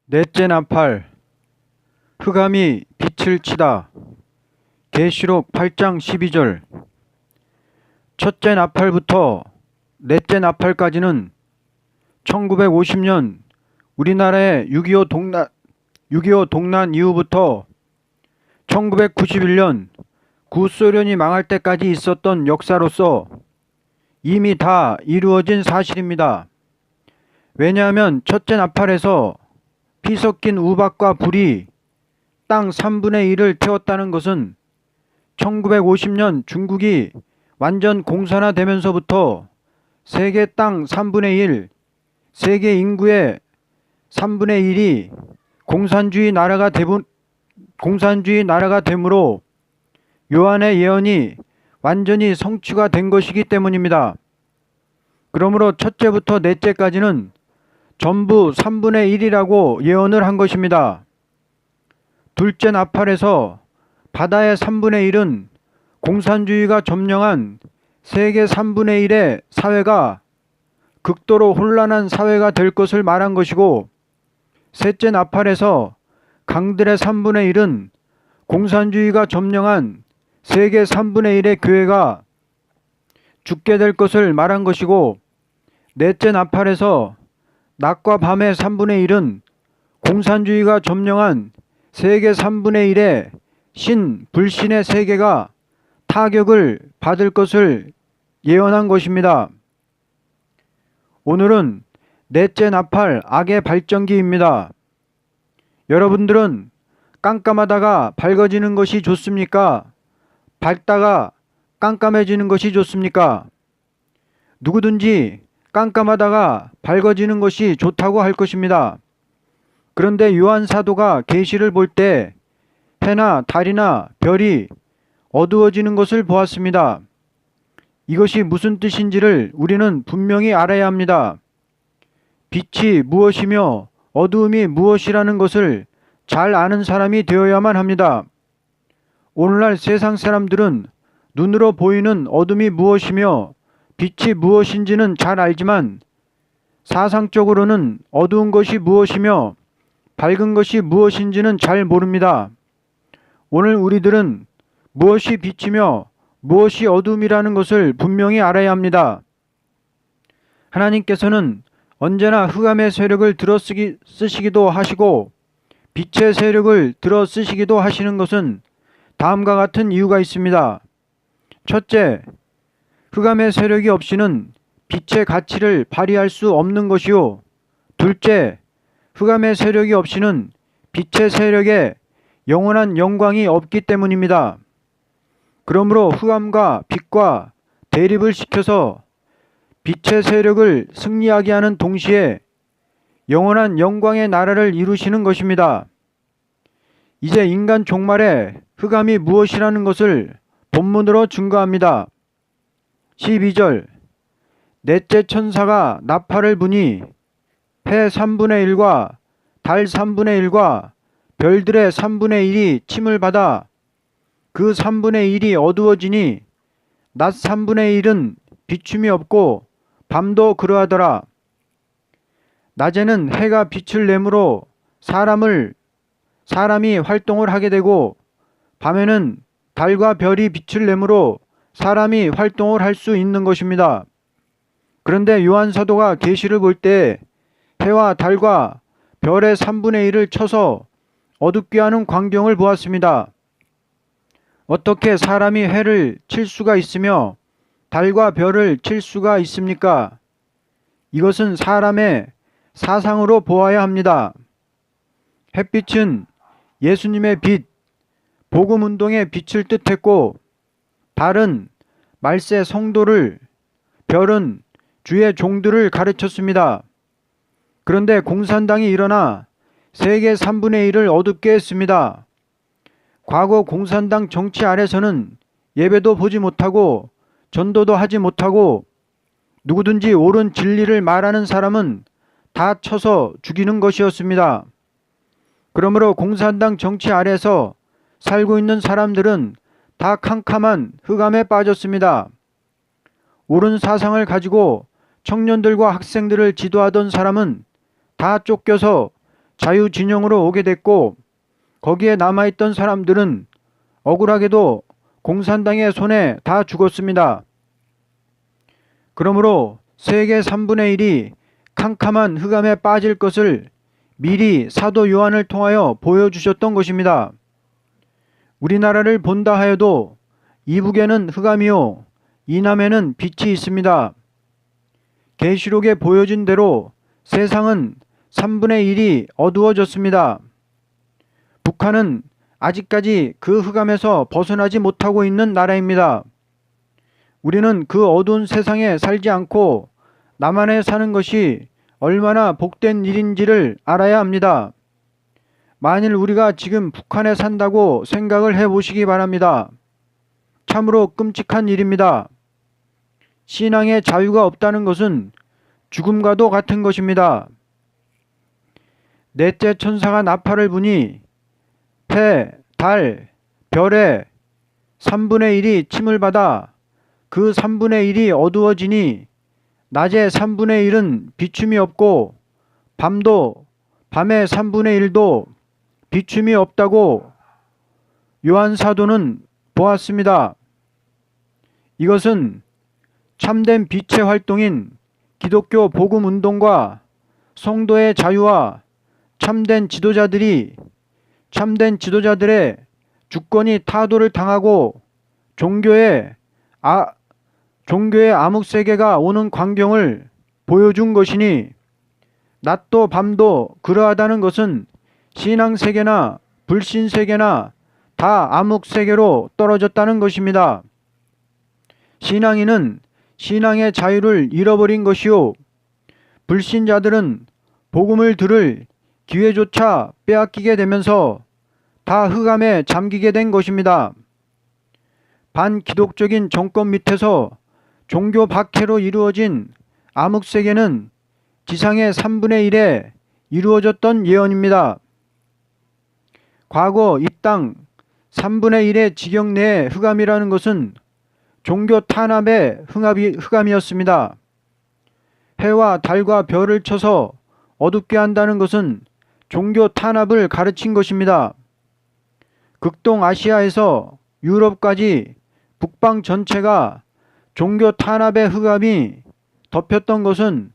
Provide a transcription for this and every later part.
넷째 나팔. 흑암이 빛을 치다. 계시록 8장 12절. 첫째 나팔부터 넷째 나팔까지는 1950년 우리나라의 6.25 동란 이후부터 1991년 구소련이 망할 때까지 있었던 역사로서 이미 다 이루어진 사실입니다. 왜냐하면 첫째 나팔에서 피 섞인 우박과 불이 땅 3분의 1을 태웠다는 것은 1950년 중국이 완전 공산화되면서부터 세계 땅 3분의 1, 세계 인구의 3분의 1이 공산주의 나라가 되므로 요한의 예언이 완전히 성취가 된 것이기 때문입니다. 그러므로 첫째부터 넷째까지는 전부 3분의 1이라고 예언을 한 것입니다. 둘째 나팔에서 바다의 3분의 1은 공산주의가 점령한 세계 3분의 1의 사회가 극도로 혼란한 사회가 될 것을 말한 것이고, 셋째 나팔에서 강들의 3분의 1은 공산주의가 점령한 세계 3분의 1의 교회가 죽게 될 것을 말한 것이고, 넷째 나팔에서 낮과 밤의 3분의 1은 공산주의가 점령한 세계 3분의 1의 불신의 세계가 타격을 받을 것을 예언한 것입니다. 오늘은 넷째 나팔 악의 발전기입니다. 여러분들은 깜깜하다가 밝아지는 것이 좋습니까? 밝다가 깜깜해지는 것이 좋습니까? 누구든지 깜깜하다가 밝아지는 것이 좋다고 할 것입니다. 그런데 요한 사도가 계시를 볼 때 해나 달이나 별이 어두워지는 것을 보았습니다. 이것이 무슨 뜻인지를 우리는 분명히 알아야 합니다. 빛이 무엇이며 어두움이 무엇이라는 것을 잘 아는 사람이 되어야만 합니다. 오늘날 세상 사람들은 눈으로 보이는 어둠이 무엇이며 빛이 무엇인지는 잘 알지만 사상적으로는 어두운 것이 무엇이며 밝은 것이 무엇인지는 잘 모릅니다. 오늘 우리들은 무엇이 빛이며 무엇이 어둠이라는 것을 분명히 알아야 합니다. 하나님께서는 언제나 흑암의 세력을 들어 쓰시기도 하시고 빛의 세력을 들어 쓰시기도 하시는 것은 다음과 같은 이유가 있습니다. 첫째, 흑암의 세력이 없이는 빛의 가치를 발휘할 수 없는 것이요. 둘째, 흑암의 세력이 없이는 빛의 세력에 영원한 영광이 없기 때문입니다. 그러므로 흑암과 빛과 대립을 시켜서 빛의 세력을 승리하게 하는 동시에 영원한 영광의 나라를 이루시는 것입니다. 이제 인간 종말에 흑암이 무엇이라는 것을 본문으로 증거합니다. 12절. 넷째 천사가 나팔을 부니 해 3분의 1과 달 3분의 1과 별들의 3분의 1이 침을 받아 그 3분의 1이 어두워지니 낮 3분의 1은 비춤이 없고 밤도 그러하더라. 낮에는 해가 빛을 내므로 사람이 활동을 하게 되고, 밤에는 달과 별이 빛을 내므로 사람이 활동을 할 수 있는 것입니다. 그런데 요한 사도가 계시를 볼 때 해와 달과 별의 3분의 1을 쳐서 어둡게 하는 광경을 보았습니다. 어떻게 사람이 해를 칠 수가 있으며 달과 별을 칠 수가 있습니까? 이것은 사람의 사상으로 보아야 합니다. 햇빛은 예수님의 빛, 복음운동의 빛을 뜻했고, 달은 말세 성도를, 별은 주의 종들을 가르쳤습니다. 그런데 공산당이 일어나 세계 3분의 1을 어둡게 했습니다. 과거 공산당 정치 아래서는 예배도 보지 못하고 전도도 하지 못하고 누구든지 옳은 진리를 말하는 사람은 다 쳐서 죽이는 것이었습니다. 그러므로 공산당 정치 아래서 살고 있는 사람들은 다 캄캄한 흑암에 빠졌습니다. 옳은 사상을 가지고 청년들과 학생들을 지도하던 사람은 다 쫓겨서 자유진영으로 오게 됐고, 거기에 남아있던 사람들은 억울하게도 공산당의 손에 다 죽었습니다. 그러므로 세계 3분의 1이 캄캄한 흑암에 빠질 것을 미리 사도 요한을 통하여 보여주셨던 것입니다. 우리나라를 본다 하여도 이북에는 흑암이요 이남에는 빛이 있습니다. 계시록에 보여진 대로 세상은 3분의 1이 어두워졌습니다. 북한은 아직까지 그 흑암에서 벗어나지 못하고 있는 나라입니다. 우리는 그 어두운 세상에 살지 않고 남한에 사는 것이 얼마나 복된 일인지를 알아야 합니다. 만일 우리가 지금 북한에 산다고 생각을 해보시기 바랍니다. 참으로 끔찍한 일입니다. 신앙의 자유가 없다는 것은 죽음과도 같은 것입니다. 넷째 천사가 나팔을 부니 해, 달, 별의 3분의 1이 침을 받아 그 3분의 1이 어두워지니 낮의 3분의 1은 비춤이 없고 밤도 밤의 3분의 1도 비춤이 없다고 요한 사도는 보았습니다. 이것은 참된 빛의 활동인 기독교 복음 운동과 성도의 자유와 참된 지도자들의 주권이 타도를 당하고 종교의 암흑세계가 오는 광경을 보여준 것이니 낮도 밤도 그러하다는 것은 신앙세계나 불신세계나 다 암흑세계로 떨어졌다는 것입니다. 신앙인은 신앙의 자유를 잃어버린 것이요 불신자들은 복음을 들을 기회조차 빼앗기게 되면서 다 흑암에 잠기게 된 것입니다. 반기독적인 정권 밑에서 종교 박해로 이루어진 암흑세계는 지상의 3분의 1에 이루어졌던 예언입니다. 과거 이 땅 3분의 1의 지경 내의 흑암이라는 것은 종교 탄압의 흑암이었습니다. 해와 달과 별을 쳐서 어둡게 한다는 것은 종교 탄압을 가르친 것입니다. 극동아시아에서 유럽까지 북방 전체가 종교 탄압의 흑암이 덮였던 것은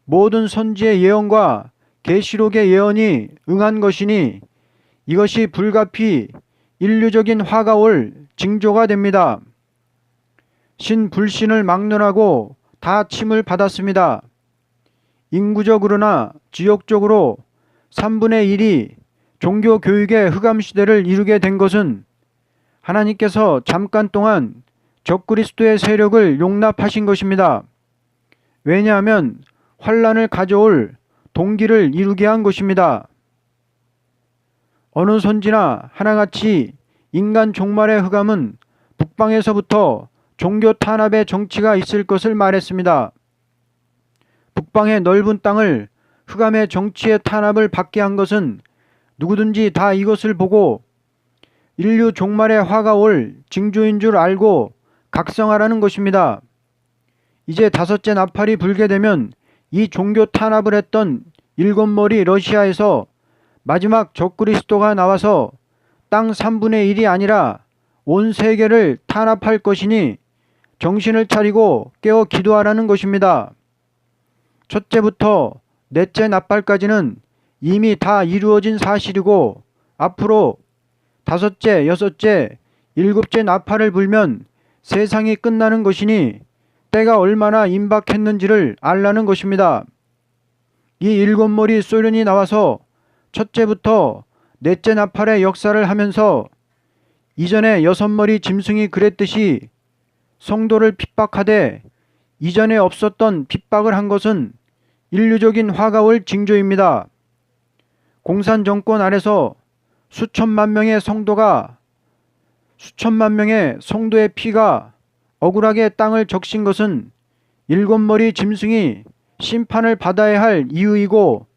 모든 선지의 예언과 계시록의 예언이 응한 것이니 이것이 불가피 인류적인 화가 올 징조가 됩니다. 신불신을 막론하고 다 침을 받았습니다. 인구적으로나 지역적으로 3분의 1이 종교교육의 흑암시대를 이루게 된 것은 하나님께서 잠깐 동안 적그리스도의 세력을 용납하신 것입니다. 왜냐하면 환란을 가져올 동기를 이루게 한 것입니다. 어느 선지나 하나같이 인간 종말의 흑암은 북방에서부터 종교 탄압의 정치가 있을 것을 말했습니다. 북방의 넓은 땅을 흑암의 정치의 탄압을 받게 한 것은 누구든지 다 이것을 보고 인류 종말의 화가 올 징조인 줄 알고 각성하라는 것입니다. 이제 다섯째 나팔이 불게 되면 이 종교 탄압을 했던 일곱머리 러시아에서 마지막 적그리스도가 나와서 땅 3분의 1이 아니라 온 세계를 탄압할 것이니 정신을 차리고 깨어 기도하라는 것입니다. 첫째부터 넷째 나팔까지는 이미 다 이루어진 사실이고 앞으로 다섯째, 여섯째, 일곱째 나팔을 불면 세상이 끝나는 것이니 때가 얼마나 임박했는지를 알라는 것입니다. 이 일곱머리 소련이 나와서 첫째부터 넷째 나팔의 역사를 하면서 이전에 6머리 짐승이 그랬듯이 성도를 핍박하되 이전에 없었던 핍박을 한 것은 인류적인 화가 올 징조입니다. 공산정권 아래서 수천만 명의 성도의 피가 억울하게 땅을 적신 것은 7머리 짐승이 심판을 받아야 할 이유이고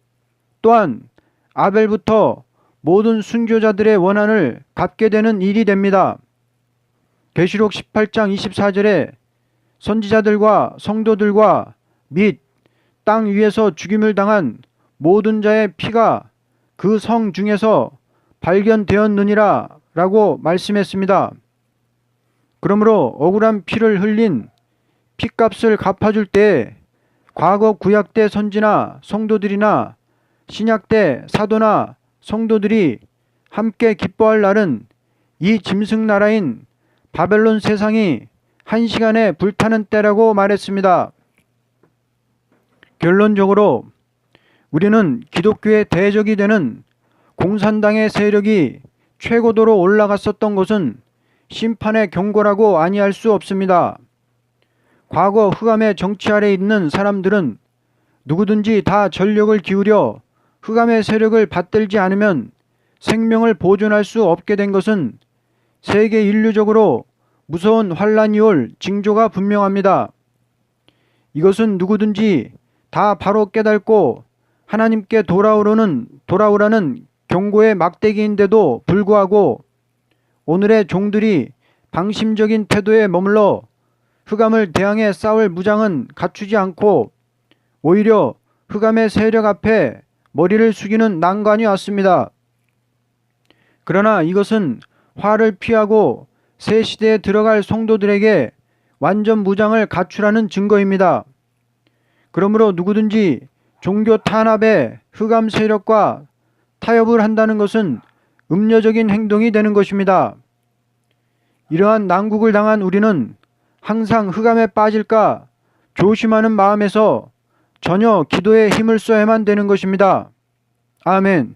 또한 아벨부터 모든 순교자들의 원한을 갚게 되는 일이 됩니다. 계시록 18장 24절에 선지자들과 성도들과 및 땅 위에서 죽임을 당한 모든 자의 피가 그 성 중에서 발견되었느니라 라고 말씀했습니다. 그러므로 억울한 피를 흘린 피값을 갚아줄 때 과거 구약 때 선지나 성도들이나 신약 때 사도나 성도들이 함께 기뻐할 날은 이 짐승나라인 바벨론 세상이 한 시간에 불타는 때라고 말했습니다. 결론적으로 우리는 기독교의 대적이 되는 공산당의 세력이 최고도로 올라갔었던 것은 심판의 경고라고 아니할 수 없습니다. 과거 흑암의 정치 아래 있는 사람들은 누구든지 다 전력을 기울여 흑암의 세력을 받들지 않으면 생명을 보존할 수 없게 된 것은 세계 인류적으로 무서운 환란이 올 징조가 분명합니다. 이것은 누구든지 다 바로 깨닫고 하나님께 돌아오라는 경고의 막대기인데도 불구하고 오늘의 종들이 방심적인 태도에 머물러 흑암을 대항해 싸울 무장은 갖추지 않고 오히려 흑암의 세력 앞에 머리를 숙이는 난관이 왔습니다. 그러나 이것은 화를 피하고 새 시대에 들어갈 성도들에게 완전 무장을 갖추라는 증거입니다. 그러므로 누구든지 종교 탄압의 흑암 세력과 타협을 한다는 것은 음녀적인 행동이 되는 것입니다. 이러한 난국을 당한 우리는 항상 흑암에 빠질까 조심하는 마음에서 전혀 기도에 힘을 써야만 되는 것입니다. 아멘.